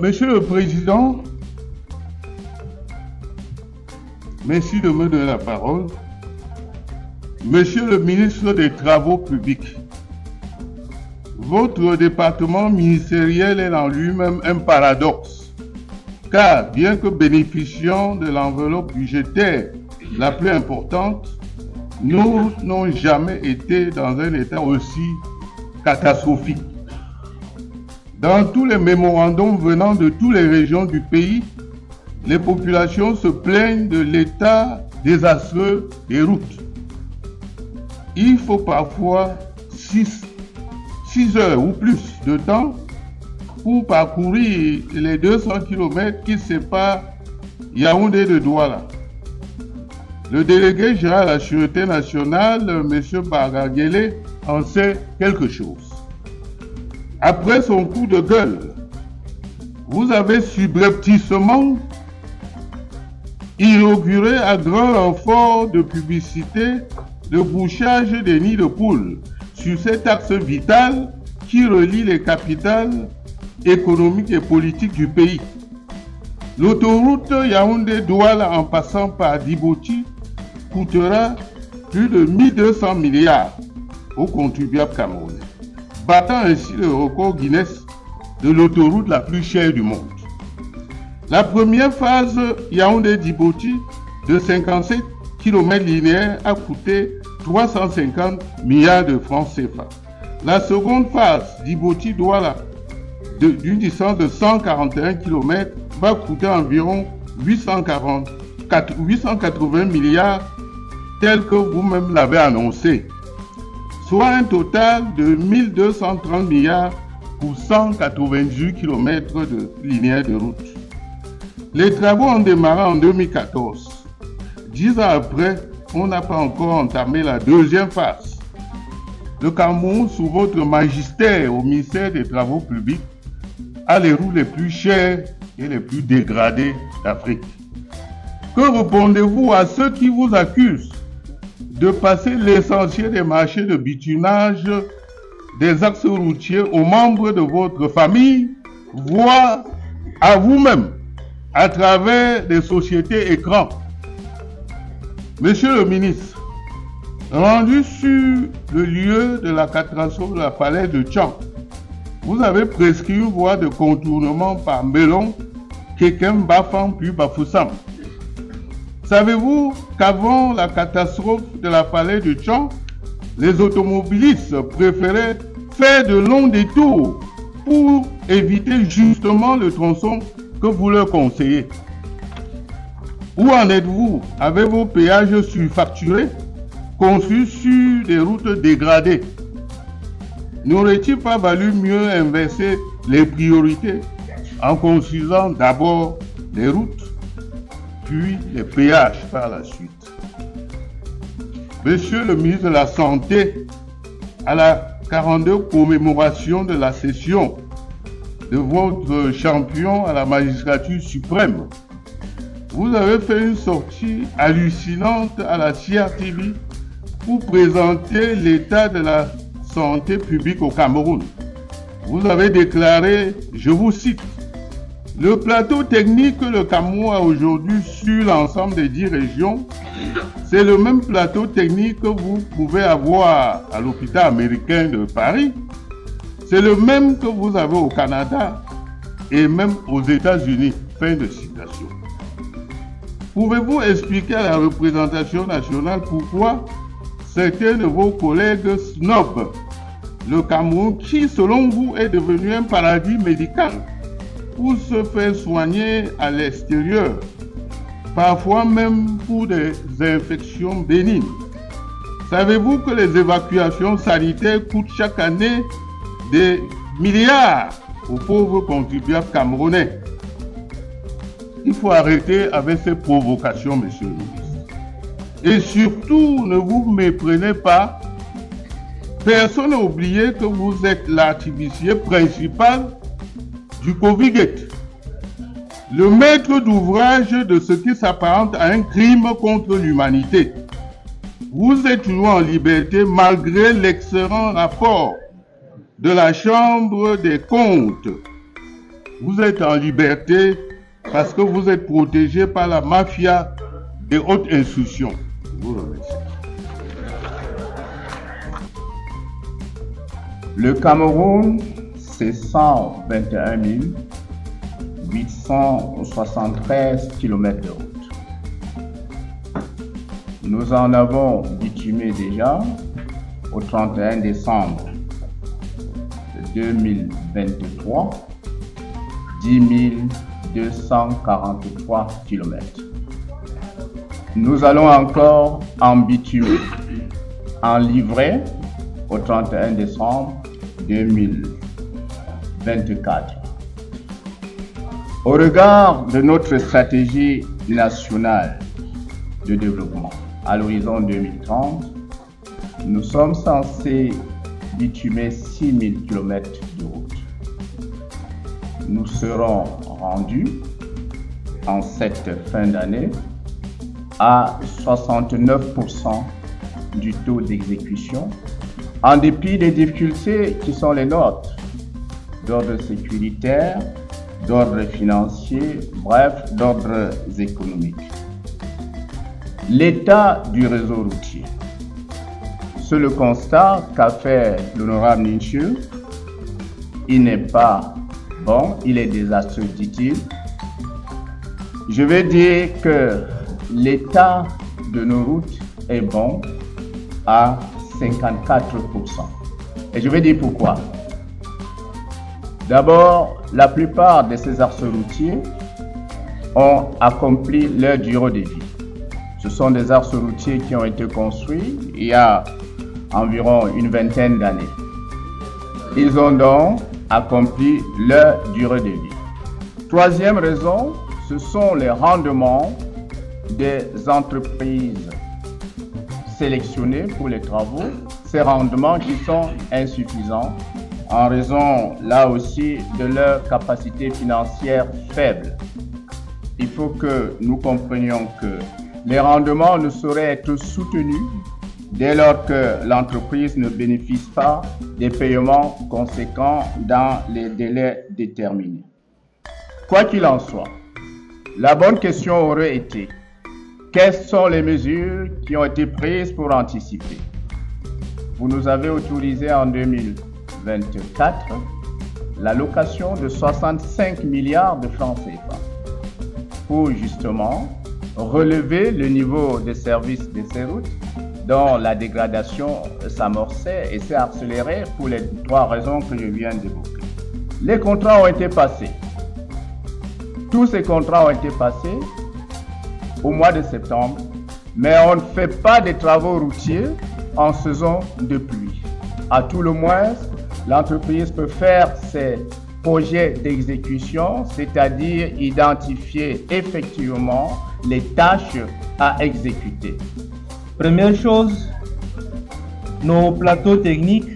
Monsieur le Président, merci de me donner la parole. Monsieur le ministre des Travaux publics, votre département ministériel est en lui-même un paradoxe, car bien que bénéficiant de l'enveloppe budgétaire la plus importante, nous n'avons jamais été dans un état aussi catastrophique. Dans tous les mémorandums venant de toutes les régions du pays, les populations se plaignent de l'état désastreux des routes. Il faut parfois 6 heures ou plus de temps pour parcourir les 200 km qui séparent Yaoundé de Douala. Le délégué général à la Sûreté nationale, M. Bargagele, en sait quelque chose. Après son coup de gueule, vous avez subrepticement inauguré à grand renfort de publicité le bouchage des nids de poules sur cet axe vital qui relie les capitales économiques et politiques du pays. L'autoroute Yaoundé-Douala en passant par Djibouti coûtera plus de 1200 milliards aux contribuables camerounais, battant ainsi le record Guinness de l'autoroute la plus chère du monde. La première phase Yaoundé-Djibouti de 57 km linéaires a coûté 350 milliards de francs CFA. La seconde phase Djibouti-Douala d'une distance de 141 km va coûter environ 880 milliards tel que vous-même l'avez annoncé, soit un total de 1230 milliards pour 198 km de linéaire de route. Les travaux ont démarré en 2014. 10 ans après, on n'a pas encore entamé la deuxième phase. Le Cameroun, sous votre magistère au ministère des Travaux publics, a les routes les plus chères et les plus dégradées d'Afrique. Que répondez-vous à ceux qui vous accusent de passer l'essentiel des marchés de bitumage des axes routiers aux membres de votre famille, voire à vous-même, à travers des sociétés écrans? Monsieur le ministre, rendu sur le lieu de la catastrophe de la falaise de Tchang, vous avez prescrit une voie de contournement par Melon, Kekem, Bafang puis Bafoussam. Savez-vous qu'avant la catastrophe de la falaise de Tchang, les automobilistes préféraient faire de longs détours pour éviter justement le tronçon que vous leur conseillez? Où en êtes-vous avec vos péages surfacturés, conçus sur des routes dégradées? N'aurait-il pas valu mieux inverser les priorités en construisant d'abord les routes, puis les péages par la suite? Monsieur le ministre de la Santé, à la 42e commémoration de la session de votre champion à la magistrature suprême, vous avez fait une sortie hallucinante à la CRTV pour présenter l'état de la santé publique au Cameroun. Vous avez déclaré, je vous cite, « Le plateau technique que le Cameroun a aujourd'hui sur l'ensemble des 10 régions, c'est le même plateau technique que vous pouvez avoir à l'hôpital américain de Paris. C'est le même que vous avez au Canada et même aux États-Unis. » Fin de citation. Pouvez-vous expliquer à la représentation nationale pourquoi certains de vos collègues snobent le Cameroun qui, selon vous, est devenu un paradis médical pour se faire soigner à l'extérieur, parfois même pour des infections bénignes? Savez-vous que les évacuations sanitaires coûtent chaque année des milliards aux pauvres contribuables camerounais? Il faut arrêter avec ces provocations, monsieur le ministre. Et surtout, ne vous méprenez pas. Personne n'a oublié que vous êtes l'artificier principal du Covid-19. Le maître d'ouvrage de ce qui s'apparente à un crime contre l'humanité. Vous êtes toujours en liberté malgré l'excellent rapport de la Chambre des comptes Vous êtes en liberté parce que vous êtes protégé par la mafia et autres institutions. Je vous remercie. Le Cameroun, c'est 121 873 km de route. Nous en avons bitumé déjà au 31 décembre 2023 10 243 km. Nous allons encore en bitumer, en livrer au 31 décembre 2024. Au regard de notre stratégie nationale de développement à l'horizon 2030, nous sommes censés bitumer 6000 km de route. Nous serons rendus en cette fin d'année à 69% du taux d'exécution, en dépit des difficultés qui sont les nôtres, d'ordre sécuritaire, d'ordre financier, bref, d'ordre économique. L'état du réseau routier. C'est le constat qu'a fait l'honorable Ninchu. Il n'est pas bon, il est désastreux, dit-il. Je vais dire que l'état de nos routes est bon à 54%. Et je vais dire pourquoi. D'abord, la plupart de ces axes routiers ont accompli leur durée de vie. Ce sont des axes routiers qui ont été construits il y a environ une vingtaine d'années. Ils ont donc accompli leur durée de vie. Troisième raison, ce sont les rendements des entreprises sélectionnées pour les travaux. Ces rendements qui sont insuffisants en raison, là aussi, de leur capacité financière faible. Il faut que nous comprenions que les rendements ne sauraient être soutenus dès lors que l'entreprise ne bénéficie pas des paiements conséquents dans les délais déterminés. Quoi qu'il en soit, la bonne question aurait été: quelles sont les mesures qui ont été prises pour anticiper? Vous nous avez autorisé en 2024 l'allocation de 65 milliards de francs CFA pour justement relever le niveau de service de ces routes dont la dégradation s'amorçait et s'est accélérée pour les trois raisons que je viens d'évoquer. Les contrats ont été passés. Tous ces contrats ont été passés au mois de septembre, mais on ne fait pas des travaux routiers en saison de pluie. À tout le moins, l'entreprise peut faire ses projets d'exécution, c'est-à-dire identifier effectivement les tâches à exécuter. Première chose, nos plateaux techniques.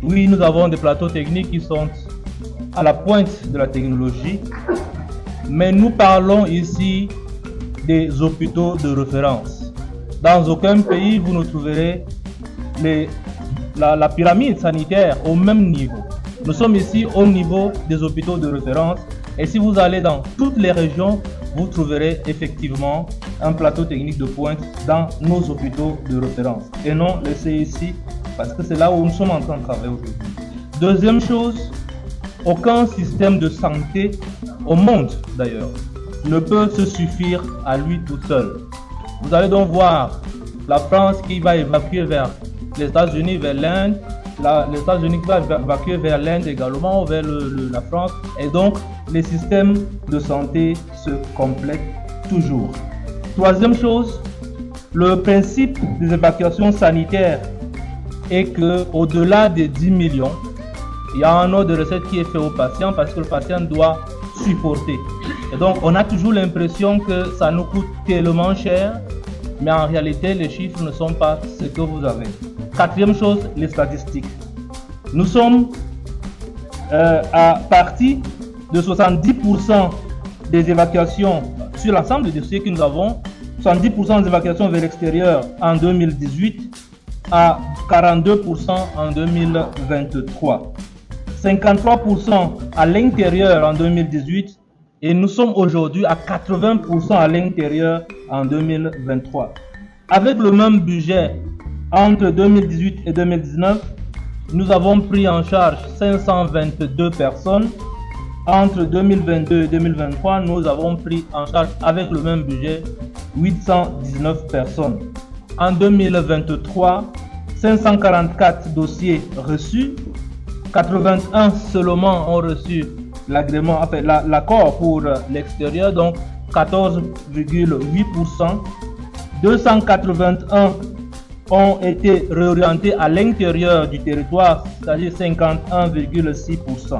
Oui, nous avons des plateaux techniques qui sont à la pointe de la technologie, mais nous parlons ici des hôpitaux de référence. Dans aucun pays, vous ne trouverez la pyramide sanitaire au même niveau. Nous sommes ici au niveau des hôpitaux de référence, et si vous allez dans toutes les régions, vous trouverez effectivement un plateau technique de pointe dans nos hôpitaux de référence et non les CSI, parce que c'est là où nous sommes en train de travailler aujourd'hui. Deuxième chose, aucun système de santé au monde d'ailleurs ne peut se suffire à lui tout seul. Vous allez donc voir la France qui va évacuer vers les États-Unis, vers l'Inde, les États-Unis qui va évacuer vers l'Inde également, vers la France, et donc les systèmes de santé se complètent toujours. Troisième chose, le principe des évacuations sanitaires est que au-delà des 10 millions, il y a un ordre de recette qui est fait au patient parce que le patient doit supporter. Et donc on a toujours l'impression que ça nous coûte tellement cher, mais en réalité les chiffres ne sont pas ce que vous avez. Quatrième chose, les statistiques. Nous sommes à partir de 70% des évacuations sur l'ensemble des dossiers que nous avons, 70% des évacuations vers l'extérieur en 2018 à 42% en 2023. 53% à l'intérieur en 2018 et nous sommes aujourd'hui à 80% à l'intérieur en 2023. Avec le même budget entre 2018 et 2019, nous avons pris en charge 522 personnes. Entre 2022 et 2023, nous avons pris en charge avec le même budget 819 personnes. En 2023, 544 dossiers reçus, 81 seulement ont reçu l'agrément, enfin l'accord pour l'extérieur, donc 14,8%. 281 ont été réorientés à l'intérieur du territoire, c'est-à-dire 51,6%.